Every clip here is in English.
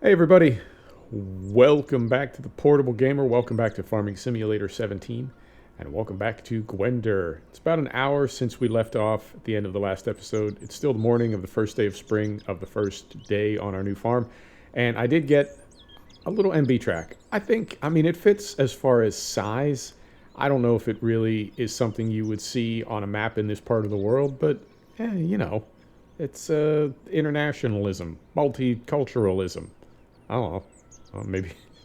Hey everybody, welcome back to the Portable Gamer, welcome back to Farming Simulator 17, and welcome back to Gwenddwr. It's about an hour since we left off at the end of the last episode. It's still the morning of the first day of spring of the first day on our new farm, and I did get a little MB track. I mean, it fits as far as size. I don't know if it really is something you would see on a map in this part of the world, but, you know, it's internationalism, multiculturalism. I don't know.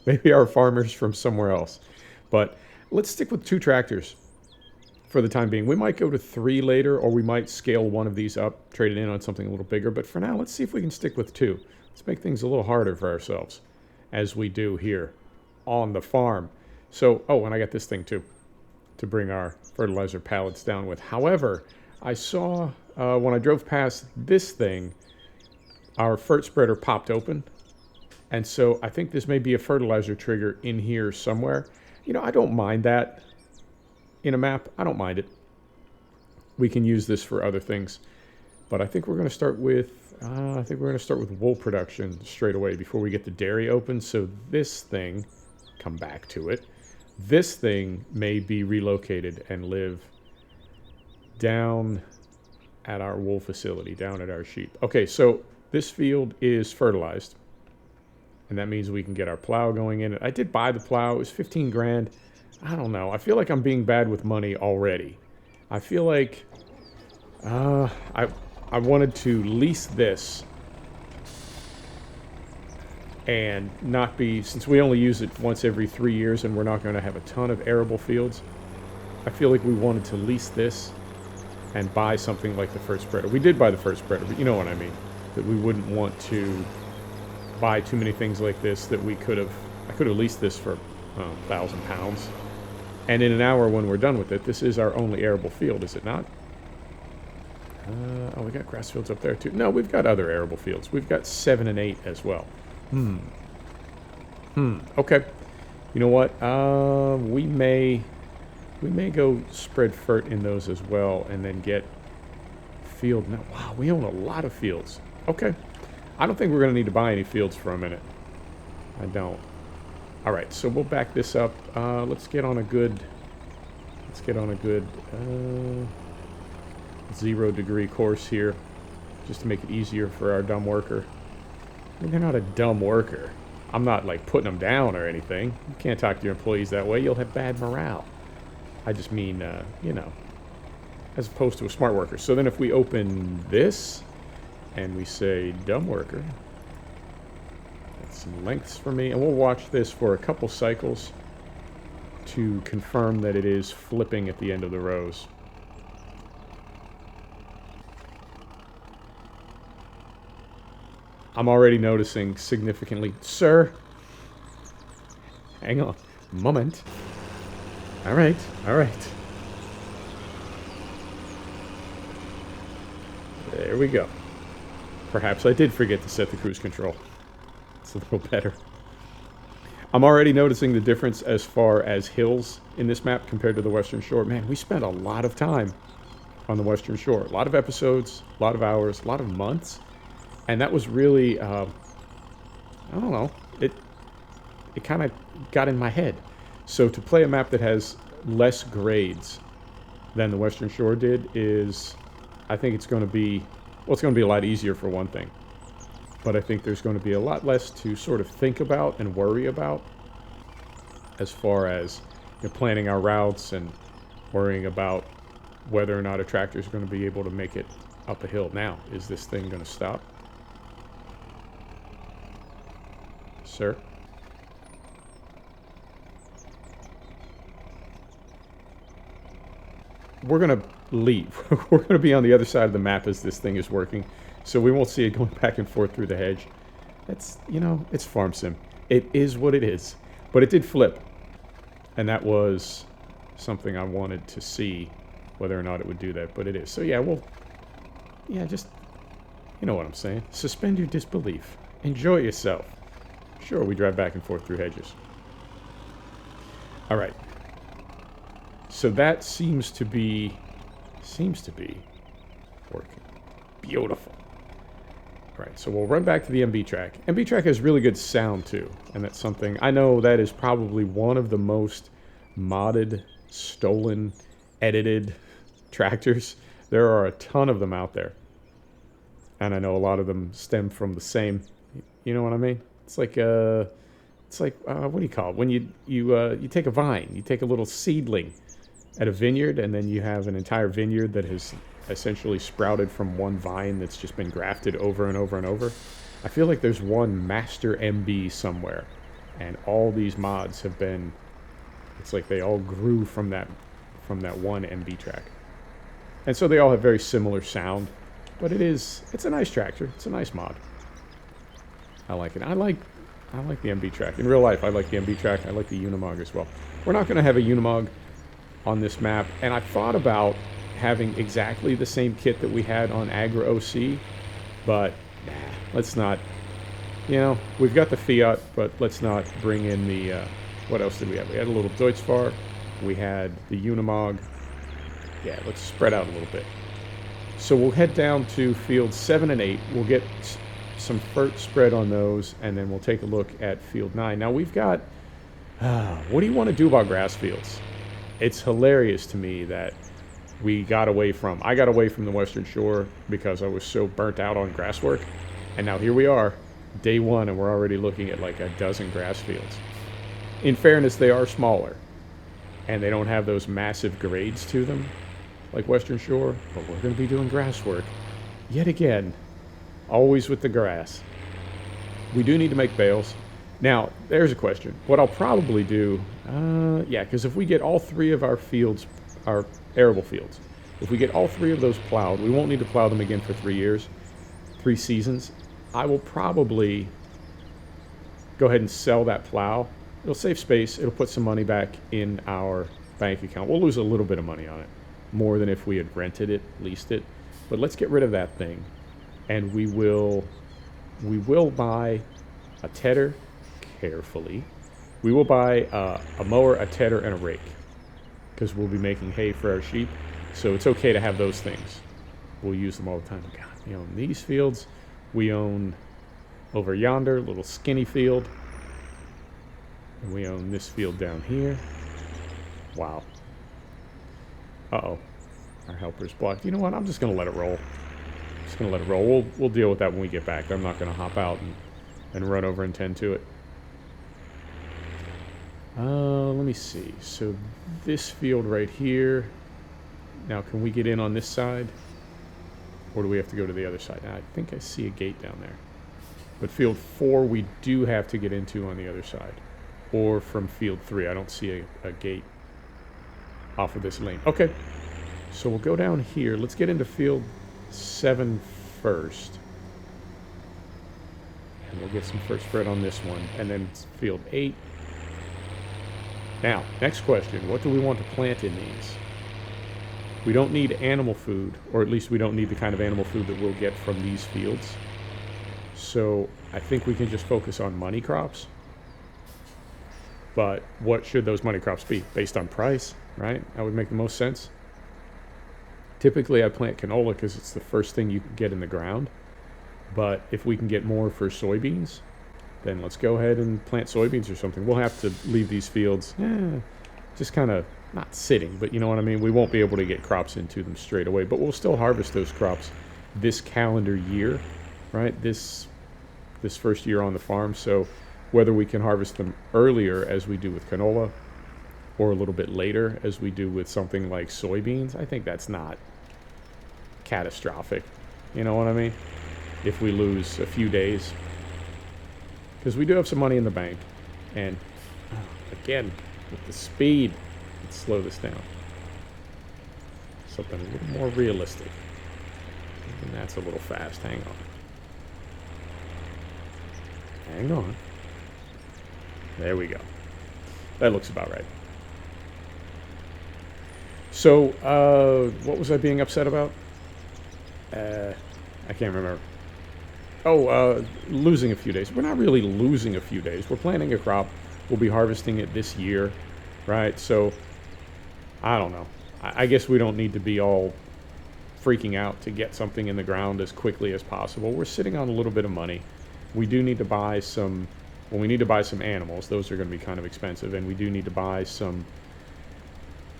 Maybe our farmers from somewhere else. But let's stick with 2 tractors for the time being. We might go to 3 later, or we might scale one of these up, trade it in on something a little bigger. But for now, let's see if we can stick with 2. Let's make things a little harder for ourselves, as we do here on the farm. So, oh, and I got this thing too, to bring our fertilizer pallets down with. However, I saw when I drove past this thing, our fert spreader popped open. And so I think this may be a fertilizer trigger in here somewhere. You know, I don't mind that in a map. I don't mind it. We can use this for other things. But I think we're going to start with, wool production straight away before we get the dairy open. So this thing, come back to it. This thing may be relocated and live down at our wool facility, down at our sheep. Okay, so this field is fertilized. And that means we can get our plow going in it. I did buy the plow. It was 15 grand. I don't know. I feel like I'm being bad with money already. I feel like I wanted to lease this and not be, since we only use it once every 3 years and we're not going to have a ton of arable fields, I feel like we wanted to lease this and buy something like the fert spreader. We did buy the fert spreader, but you know what I mean. That we wouldn't want to buy too many things like this that I could have leased this for £1,000. And in an hour when we're done with it, this is our only arable field, is it not? Oh, we got grass fields up there too. No, we've got other arable fields. We've got 7 and 8 as well. Okay. You know what? We may go spread fert in those as well and then get field. Now, wow, we own a lot of fields. Okay. I don't think we're going to need to buy any fields for a minute. I don't. All right, so we'll back this up. Let's get on a good 0-degree course here, just to make it easier for our dumb worker. I mean, they're not a dumb worker. I'm not like putting them down or anything. You can't talk to your employees that way. You'll have bad morale. I just mean, you know, as opposed to a smart worker. So then if we open this and we say dumb worker, that's some lengths for me, and we'll watch this for a couple cycles to confirm that it is flipping at the end of the rows. I'm already noticing significantly, sir. Hang on, moment. All right, all right. There we go. Perhaps I did forget to set the cruise control. It's a little better. I'm already noticing the difference as far as hills in this map compared to the Western Shore. Man, we spent a lot of time on the Western Shore. A lot of episodes, a lot of hours, a lot of months. And that was really, I don't know, it kind of got in my head. So to play a map that has less grades than the Western Shore did is, I think it's going to be, well, it's going to be a lot easier for one thing. But I think there's going to be a lot less to sort of think about and worry about as far as, you know, planning our routes and worrying about whether or not a tractor is going to be able to make it up a hill. Now, is this thing going to stop? Sir? We're going to leave. We're going to be on the other side of the map as this thing is working, so we won't see it going back and forth through the hedge. That's, you know, it's farm sim. It is what it is. But it did flip, and that was something I wanted to see, whether or not it would do that, but it is. So yeah, just, you know what I'm saying. Suspend your disbelief. Enjoy yourself. Sure, we drive back and forth through hedges. All right. So that seems to be working. Beautiful. All right, so we'll run back to the MB track. MB track has really good sound too, and that's something I know that is probably one of the most modded, stolen, edited tractors. There are a ton of them out there, and I know a lot of them stem from the same. You know what I mean? It's like what do you call it? When you take a vine, you take a little seedling at a vineyard, and then you have an entire vineyard that has essentially sprouted from one vine that's just been grafted over and over and over. I feel like there's one master MB somewhere, and all these mods have been, it's like they all grew from that one MB track. And so they all have very similar sound, but it's a nice tractor. It's a nice mod. I like it. I like the MB track. In real life, I like the MB track. I like the Unimog as well. We're not going to have a Unimog on this map, and I thought about having exactly the same kit that we had on Agra OC, but nah, let's not. You know, we've got the Fiat, but let's not bring in the, what else did we have? We had a little Deutschfahrt, we had the Unimog. Yeah, let's spread out a little bit. So we'll head down to fields 7 and 8. We'll get some FERT spread on those, and then we'll take a look at field 9. Now we've got, what do you want to do about grass fields? It's hilarious to me that I got away from the Western Shore because I was so burnt out on grass work. And now here we are, day 1, and we're already looking at like a dozen grass fields. In fairness, they are smaller, and they don't have those massive grades to them like Western Shore, but we're going to be doing grass work yet again, always with the grass. We do need to make bales. Now, there's a question. What I'll probably do, yeah, because if we get all 3 of our fields, our arable fields, if we get all 3 of those plowed, we won't need to plow them again for 3 seasons. I will probably go ahead and sell that plow. It'll save space. It'll put some money back in our bank account. We'll lose a little bit of money on it, more than if we had rented it, leased it. But let's get rid of that thing, and we will buy a tedder carefully. We will buy a mower, a tedder, and a rake, because we'll be making hay for our sheep. So it's okay to have those things. We'll use them all the time. God, we own these fields. We own over yonder, little skinny field. And we own this field down here. Wow. Uh-oh. Our helper's blocked. You know what? I'm just going to let it roll. Just going to let it roll. We'll deal with that when we get back. I'm not going to hop out and run over and tend to it. Let me see. So this field right here. Now, can we get in on this side? Or do we have to go to the other side? Now, I think I see a gate down there. But field 4 we do have to get into on the other side. Or from field 3. I don't see a gate off of this lane. Okay. So we'll go down here. Let's get into field 7 first. And we'll get some first spread on this one. And then field 8. Now, next question. What do we want to plant in these? We don't need animal food, or at least we don't need the kind of animal food that we'll get from these fields. So I think we can just focus on money crops. But what should those money crops be? Based on price, right? That would make the most sense. Typically I plant canola because it's the first thing you can get in the ground. But if we can get more for soybeans, then let's go ahead and plant soybeans or something. We'll have to leave these fields just kind of not sitting, but you know what I mean? We won't be able to get crops into them straight away, but we'll still harvest those crops this calendar year, right? This first year on the farm. So whether we can harvest them earlier as we do with canola or a little bit later as we do with something like soybeans, I think that's not catastrophic. You know what I mean? If we lose a few days. Because we do have some money in the bank. And again, with the speed, let's slow this down. Something a little more realistic. And that's a little fast. Hang on. Hang on. There we go. That looks about right. So, what was I being upset about? I can't remember. Oh, losing a few days. We're not really losing a few days. We're planting a crop. We'll be harvesting it this year, right? So, I don't know. I guess we don't need to be all freaking out to get something in the ground as quickly as possible. We're sitting on a little bit of money. We do need to buy some, well, we need to buy some animals. Those are going to be kind of expensive, and we do need to buy some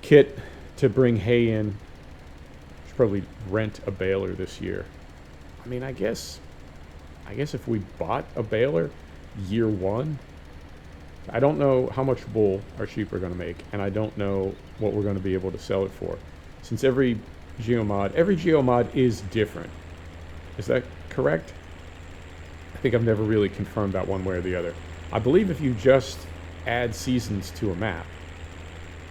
kit to bring hay in. Should probably rent a baler this year. I mean, I guess if we bought a baler year one, I don't know how much wool our sheep are going to make, and I don't know what we're going to be able to sell it for. Since every geomod is different. Is that correct? I think I've never really confirmed that one way or the other. I believe if you just add seasons to a map,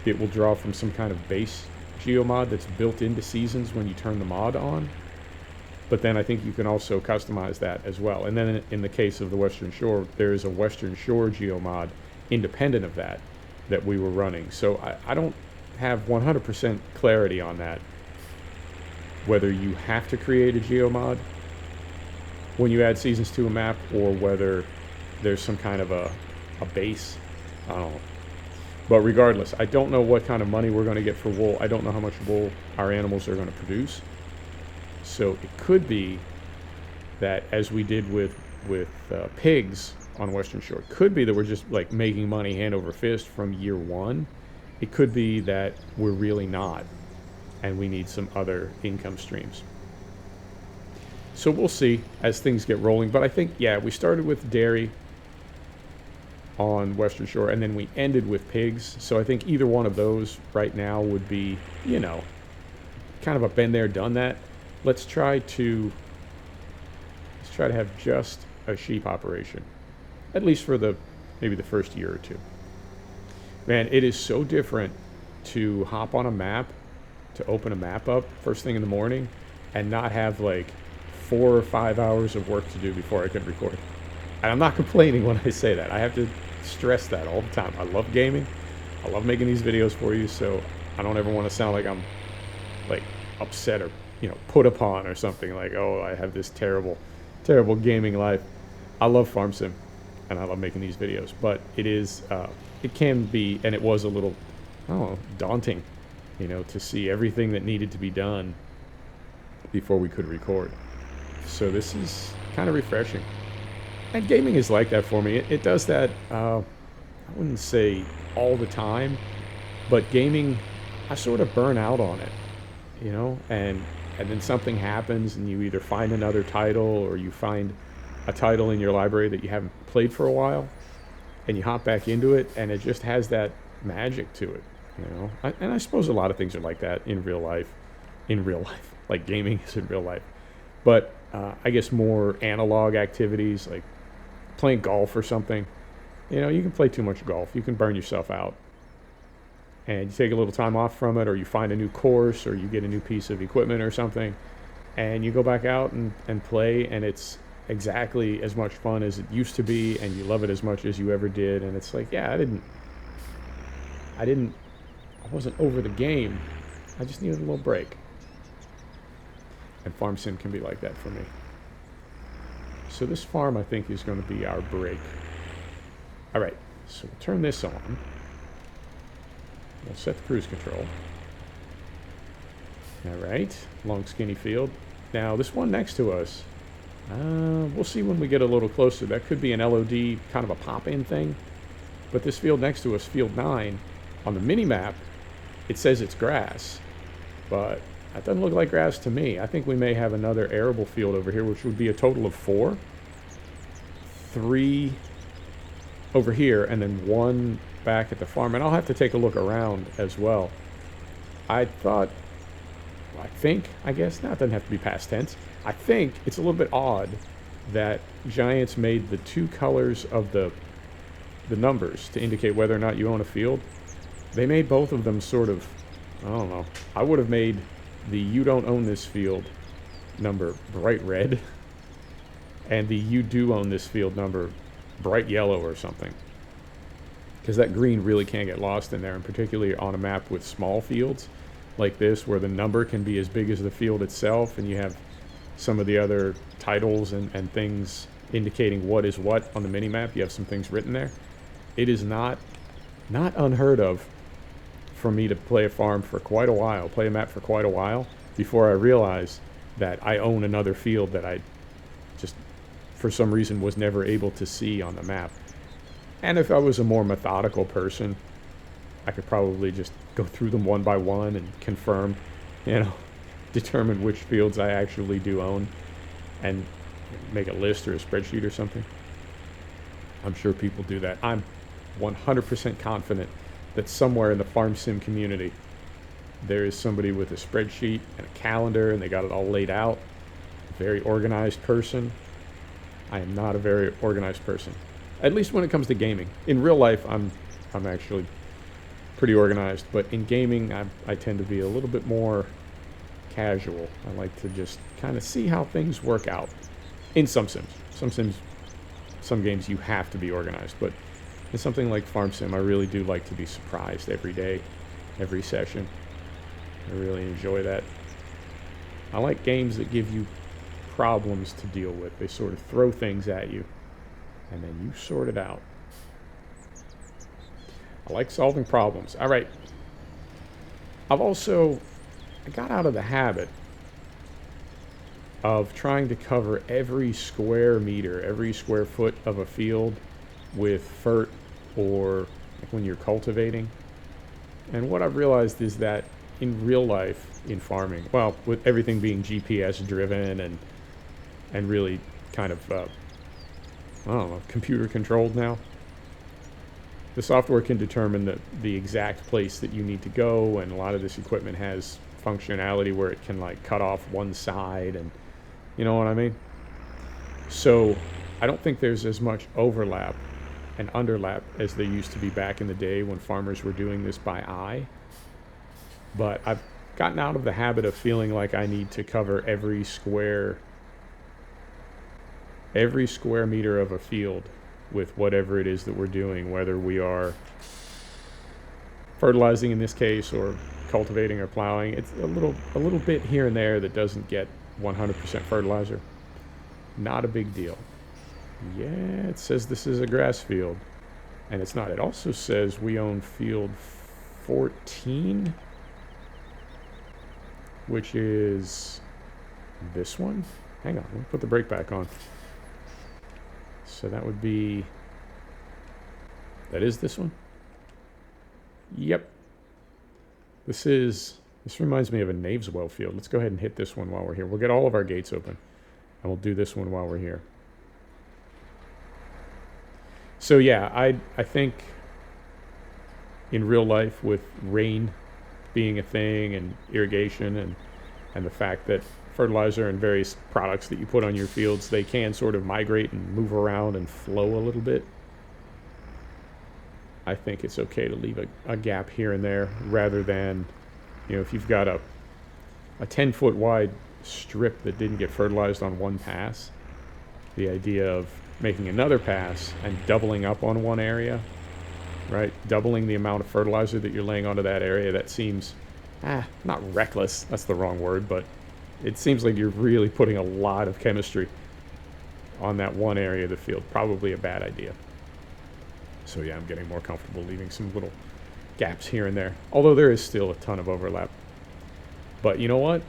it will draw from some kind of base geomod that's built into seasons when you turn the mod on. But then I think you can also customize that as well. And then in the case of the Western Shore, there is a Western Shore geomod independent of that we were running. So I don't have 100% clarity on that, whether you have to create a geomod when you add seasons to a map, or whether there's some kind of a base. I don't know. But regardless, I don't know what kind of money we're going to get for wool. I don't know how much wool our animals are going to produce. So it could be that, as we did with pigs on Western Shore, it could be that we're just like making money hand over fist from year one. It could be that we're really not, and we need some other income streams. So we'll see as things get rolling. But I think, yeah, we started with dairy on Western Shore, and then we ended with pigs. So I think either one of those right now would be, you know, kind of a been there, done that. Let's try to have just a sheep operation, at least for maybe the first year or two. Man, it is so different to hop on a map, to open a map up first thing in the morning, and not have like 4 or 5 hours of work to do before I can record. And I'm not complaining when I say that. I have to stress that all the time. I love gaming. I love making these videos for you, so I don't ever want to sound like I'm like upset or, you know, put upon or something, like, oh, I have this terrible gaming life. I love Farm Sim, and I love making these videos, but it can be, and it was a little, I don't know, daunting, you know, to see everything that needed to be done before we could record. So this is kind of refreshing. And gaming is like that for me. It does that, I wouldn't say all the time, but gaming, I sort of burn out on it, you know, and then something happens and you either find another title, or you find a title in your library that you haven't played for a while, and you hop back into it, and it just has that magic to it, you know. And I suppose a lot of things are like that in real life, like gaming is in real life. But I guess more analog activities, like playing golf or something, you know, you can play too much golf. You can burn yourself out. And you take a little time off from it, or you find a new course, or you get a new piece of equipment or something, and you go back out and play, and it's exactly as much fun as it used to be, and you love it as much as you ever did. And it's like, yeah, I wasn't over the game. I just needed a little break. And Farm Sim can be like that for me. So this farm, I think, is going to be our break. All right, so we'll turn this on. We'll set the cruise control. All right, long skinny field. Now this one next to us, we'll see when we get a little closer. That could be an LOD, kind of a pop-in thing. But this field next to us, field 9, on the mini-map, it says it's grass. But that doesn't look like grass to me. I think we may have another arable field over here, which would be a total of 4. 3 over here, and then 1 back at the farm. And I'll have to take a look around as well. I think, it doesn't have to be past tense. I think it's a little bit odd that Giants made the 2 colors of the numbers to indicate whether or not you own a field. They made both of them sort of, I don't know. I would have made the "you don't own this field" number bright red, and the "you do own this field" number bright yellow or something. Because that green really can't get lost in there, and particularly on a map with small fields like this, where the number can be as big as the field itself, and you have some of the other titles and things indicating what is what on the mini-map. You have some things written there. It is not unheard of for me to play a farm for quite a while, play a map for quite a while, before I realized that I own another field that I just, for some reason, was never able to see on the map. And if I was a more methodical person, I could probably just go through them one by one and confirm, determine which fields I actually do own and make a list or a spreadsheet or something. I'm sure people do that. I'm 100% confident that somewhere in the farm sim community there is somebody with a spreadsheet and a calendar and they got it all laid out. A very organized person. I am not a very organized person, at least when it comes to gaming. In real life, I'm actually pretty organized, but in gaming, I tend to be a little bit more casual. I like to just kind of see how things work out. In some sims, some games you have to be organized, but in something like Farm Sim, I really do like to be surprised every day, every session. I really enjoy that. I like games that give you problems to deal with. They sort of throw things at you, and then you sort it out. I like solving problems. All right. I got out of the habit of trying to cover every square meter, every square foot of a field with FERT or like when you're cultivating. And what I've realized is that in real life, in farming, well, with everything being GPS driven and really kind of, I don't know, computer controlled now, the software can determine the exact place that you need to go, and a lot of this equipment has functionality where it can like cut off one side, and you know what I mean? So I don't think there's as much overlap and underlap as there used to be back in the day when farmers were doing this by eye. But I've gotten out of the habit of feeling like I need to cover every square meter of a field with whatever it is that we're doing, whether we are fertilizing in this case or cultivating or plowing. It's a little bit here and there that doesn't get 100% fertilizer. Not a big deal. Yeah, it says this is a grass field, and it's not. It also says we own field 14, which is this one. Hang on, let me put the brake back on. So that would be, that is this one? Yep. This reminds me of a Knaveswell field. Let's go ahead and hit this one while we're here. We'll get all of our gates open, and we'll do this one while we're here. So yeah, I think in real life, with rain being a thing and irrigation and the fact that fertilizer and various products that you put on your fields, they can sort of migrate and move around and flow a little bit. I think it's okay to leave a gap here and there rather than, if you've got a 10-foot wide strip that didn't get fertilized on one pass, the idea of making another pass and doubling up on one area, right? Doubling the amount of fertilizer that you're laying onto that area, that seems, not reckless, that's the wrong word, but it seems like you're really putting a lot of chemistry on that one area of the field. Probably a bad idea. So yeah, I'm getting more comfortable leaving some little gaps here and there, although there is still a ton of overlap. But you know what?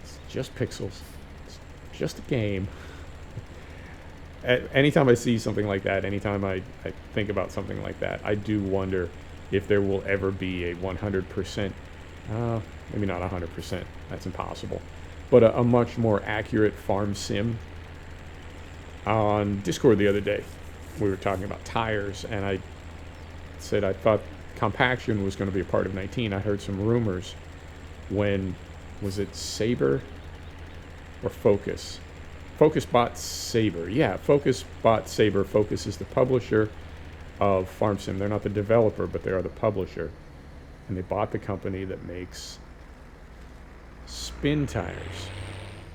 It's just pixels. It's just a game. Anytime I see something like that, anytime I think about something like that, I do wonder if there will ever be a 100%, maybe not 100%, that's impossible, but a much more accurate farm sim. On Discord the other day, we were talking about tires, and I said I thought compaction was going to be a part of 19. I heard some rumors when, was it Saber or Focus? Focus bought Saber. Yeah, Focus bought Saber. Focus is the publisher of Farm Sim. They're not the developer, but they are the publisher. And they bought the company that makes spin tires.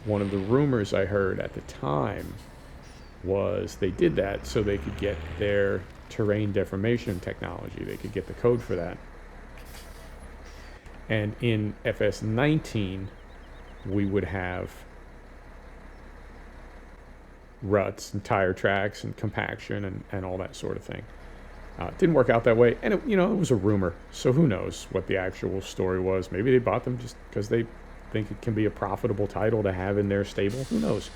One of the rumors I heard at the time was they did that so they could get their terrain deformation technology. They could get the code for that. And in FS17, we would have ruts and tire tracks and compaction and all that sort of thing. It didn't work out that way, and it was a rumor, so who knows what the actual story was. Maybe they bought them just because they think it can be a profitable title to have in their stable. Who knows?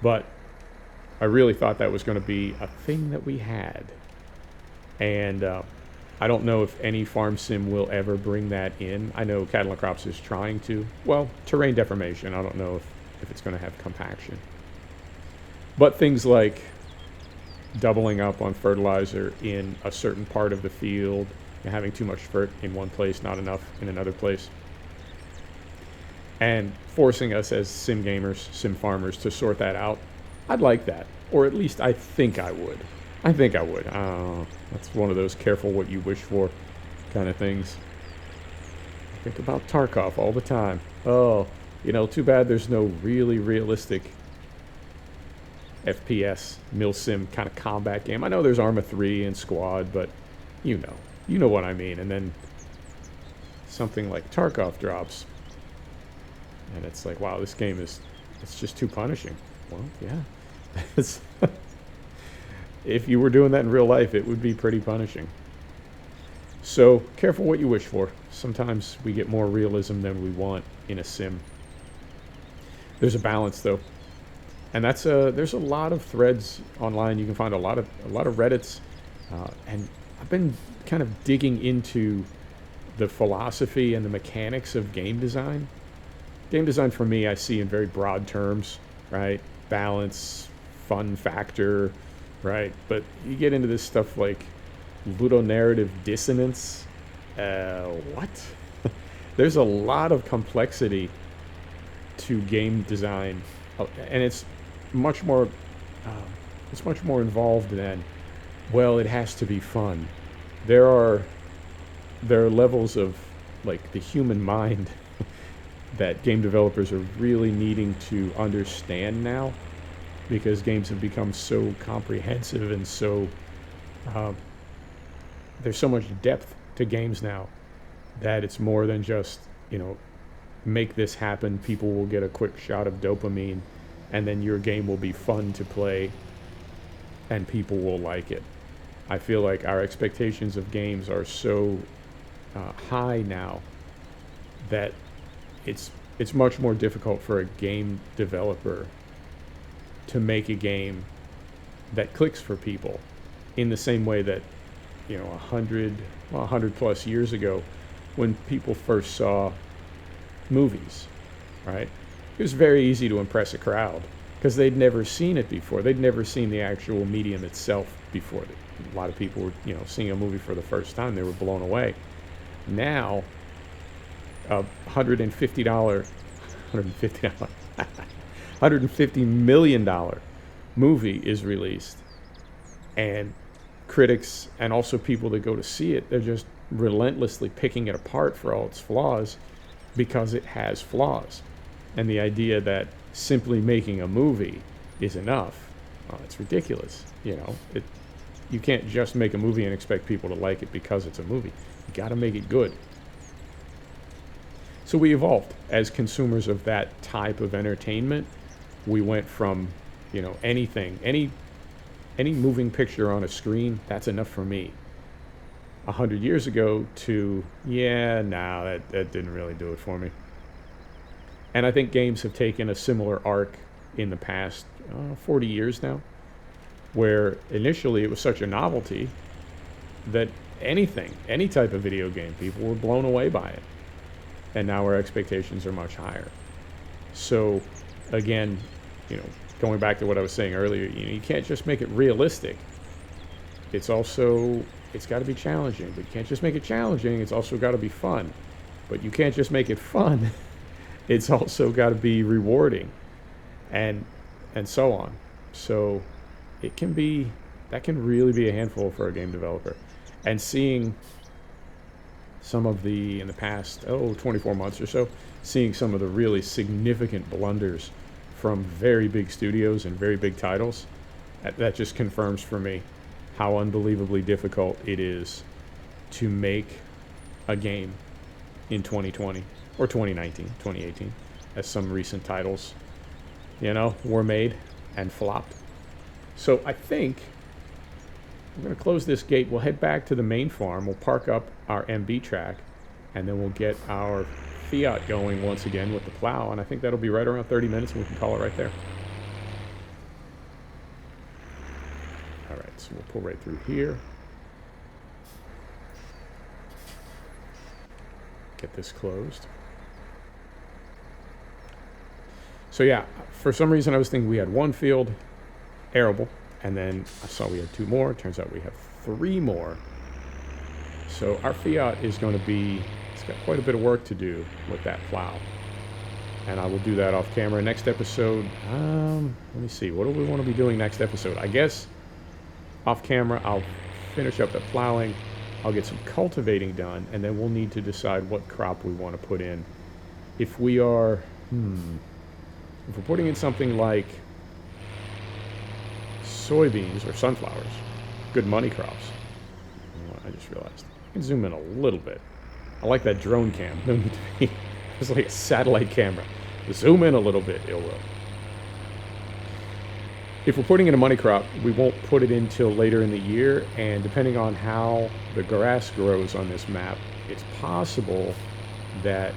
But I really thought that was going to be a thing that we had. And I don't know if any farm sim will ever bring that in. I know Cattle and Crops is trying to. Well, terrain deformation, I don't know if it's going to have compaction. But things like doubling up on fertilizer in a certain part of the field, and having too much fert in one place, not enough in another place, and forcing us as sim gamers, sim farmers to sort that out, I'd like that. Or at least I think I would. I think I would. That's one of those careful what you wish for kind of things. I think about Tarkov all the time. Oh, you know, too bad there's no really realistic FPS, milsim kind of combat game. I know there's Arma 3 and Squad, but you know what I mean. And then something like Tarkov drops, and it's like, wow, this game it's just too punishing. Well, yeah. If you were doing that in real life, it would be pretty punishing. So, careful what you wish for. Sometimes we get more realism than we want in a sim. There's a balance, though. And that's there's a lot of threads online. You can find a lot of Reddits. And I've been kind of digging into the philosophy and the mechanics of game design. Game design, for me, I see in very broad terms, right? Balance, fun factor, right? But you get into this stuff like ludonarrative dissonance. What? There's a lot of complexity to game design, and it's much more involved than, well, it has to be fun. There are levels of like the human mind that game developers are really needing to understand now, because games have become so comprehensive and so there's so much depth to games now that it's more than just, you know, make this happen, people will get a quick shot of dopamine, and then your game will be fun to play and people will like it. I feel like our expectations of games are so high now that it's much more difficult for a game developer to make a game that clicks for people in the same way that, you know, 100 plus years ago, when people first saw movies, right? It was very easy to impress a crowd because they'd never seen it before. They'd never seen the actual medium itself before. A lot of people were, you know, seeing a movie for the first time. They were blown away. Now, a $150 $150 million movie is released, and critics and also people that go to see it, they're just relentlessly picking it apart for all its flaws because it has flaws. And the idea that simply making a movie is enough, well, it's ridiculous. You know, you can't just make a movie and expect people to like it because it's a movie. You got to make it good. So we evolved as consumers of that type of entertainment. We went from, you know, anything, any moving picture on a screen, that's enough for me. 100 years ago to, yeah, no, that didn't really do it for me. And I think games have taken a similar arc in the past 40 years now, where initially it was such a novelty that any type of video game, people were blown away by it. And now our expectations are much higher. So, again, you know, going back to what I was saying earlier, you can't just make it realistic. It's got to be challenging. But you can't just make it challenging. It's also got to be fun. But you can't just make it fun. It's also got to be rewarding, and so on. So, that can really be a handful for a game developer. And seeing some of in the past 24 months or so, seeing some of the really significant blunders from very big studios and very big titles, that just confirms for me how unbelievably difficult it is to make a game in 2020 or 2019, 2018, as some recent titles, you know, were made and flopped. So I think we're going to close this gate. We'll head back to the main farm. We'll park up our MB track, and then we'll get our Fiat going once again with the plow, and I think that'll be right around 30 minutes, and we can call it right there. All right, so we'll pull right through here. Get this closed. So yeah, for some reason I was thinking we had one field arable, and then I saw we had 2 more. Turns out we have 3 more. So our Fiat is going to be, it's got quite a bit of work to do with that plow. And I will do that off camera. Next episode, let me see, what do we want to be doing next episode? I guess off camera I'll finish up the plowing, I'll get some cultivating done, and then we'll need to decide what crop we want to put in. If we are, if we're putting in something like soybeans or sunflowers, good money crops. I just realized. I can zoom in a little bit. I like that drone cam. No need to be. It's like a satellite camera. Zoom in a little bit, it will. If we're putting in a money crop, we won't put it in till later in the year, and depending on how the grass grows on this map, it's possible that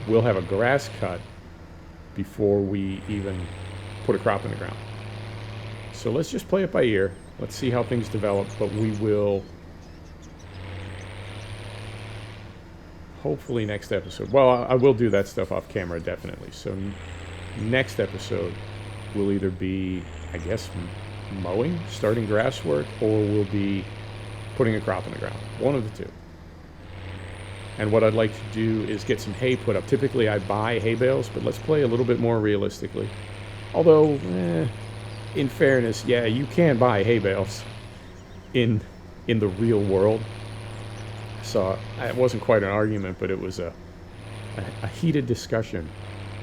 we'll have a grass cut before we even put a crop in the ground. So let's just play it by ear. Let's see how things develop, but we will hopefully next episode. Well, I will do that stuff off camera, definitely. So next episode will either be, I guess, mowing, starting grass work, or we'll be putting a crop in the ground. One of the two. And what I'd like to do is get some hay put up. Typically I buy hay bales, but let's play a little bit more realistically. Although, in fairness, yeah, you can buy hay bales in the real world. So it wasn't quite an argument, but it was a heated discussion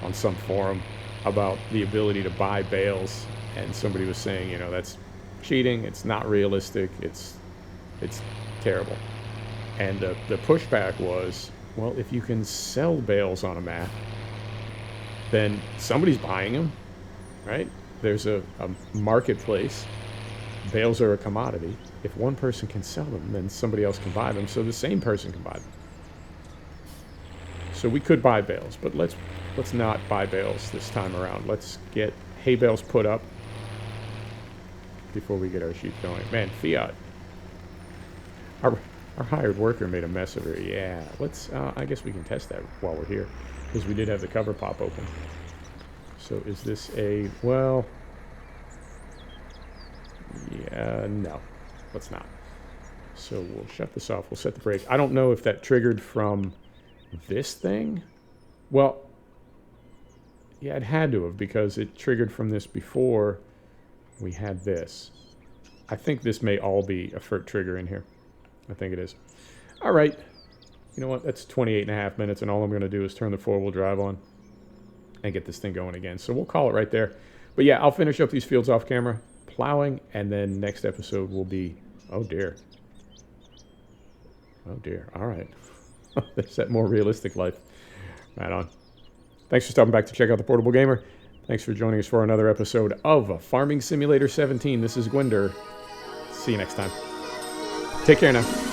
on some forum about the ability to buy bales, and somebody was saying, you know, that's cheating, it's not realistic, it's terrible. And the pushback was, well, if you can sell bales on a map, then somebody's buying them, right? There's a marketplace. Bales are a commodity. If one person can sell them, then somebody else can buy them, so the same person can buy them. So we could buy bales, but let's not buy bales this time around. Let's get hay bales put up before we get our sheep going. Man, Fiat. Our hired worker made a mess of her. Yeah, let's, I guess we can test that while we're here, because we did have the cover pop open. So is this a, well, yeah, no, let's not. So we'll shut this off. We'll set the brake. I don't know if that triggered from this thing. Well, yeah, it had to have, because it triggered from this before we had this. I think this may all be a FERT trigger in here. I think it is. All right. You know what? That's 28.5 minutes, and all I'm going to do is turn the 4-wheel drive on and get this thing going again. So we'll call it right there. But yeah, I'll finish up these fields off camera, plowing, and then next episode will be, oh dear. Oh dear. All right. There's that more realistic life. Right on. Thanks for stopping back to check out the Portable Gamer. Thanks for joining us for another episode of Farming Simulator 17. This is Gwenddwr. See you next time. Take care now.